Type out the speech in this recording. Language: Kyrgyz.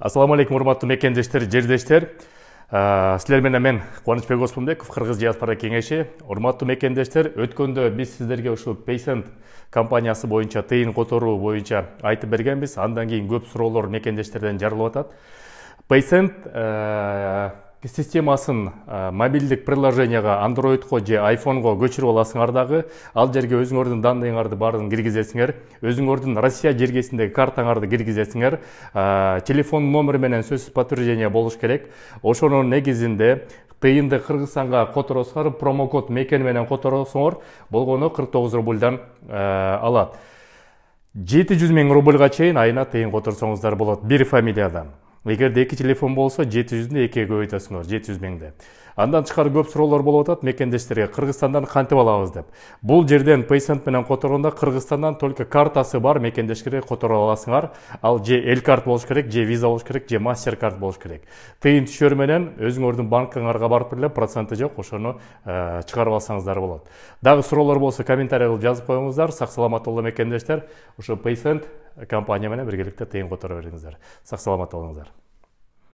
Ассаламу алейкум, урматтуу мекендештер, жердештер. Силер менен мен Кубанычбек Оспонбеков, Кыргыз диаспора кеңеши. Урматтуу мекендештер, өткөндө биз сиздерге ушул Paycent компаниясы боюнча тыйын которуу боюнча айтып бергенбиз. Андан кийин көп суроолор мекендештерден жарылып атат. Paycent системасын мобилдик приложенияга Androidго же iPhone'го көчүрүп аласыңар дагы. Ал жерге өзүңөрдүн данныйыңарды баарын киргизесиңер. Өзүңөрдүн Россия жергесиндеги картаңарды киргизесиңер. Телефон номери менен сөзсүз подтверждение болуш керек. Ошонун негизинде тыйынды Кыргызстанга которосуңар, промокод мекен менен которосуңар, болгону 49 рубльдан алат. 700 000 рубльга чейин айына тыйын которсоңуздар болот бир фамилиядан. Эгерде эки телефон болсо 700-дү экиге көбөйтөсүңөр, 700 000-ди. Андан тышкары көп суроолор болуп атат мекендештерге, Кыргызстандан кантип алабыз деп. Бул жерден Paycent менен которгондо Кыргызстандан только картасы бар мекендештерге которуп аласыңар. Ал же L-карт болуш керек, же Visa болуш керек, же MasterCard болуш керек. Тыйын түшөр менен өзүңөрдүн банкыңарга барып эле проценти жок, ошону чыгарып алсаңыздар болот. Дагы суроолор болсо комментарий кылып жазып коюңуздар. Сак саламат болуңуздар мекендештер. Ошо Paycent компания менен биргеликте тыйын которо бериңиздер. Сак саламат болуңуздар.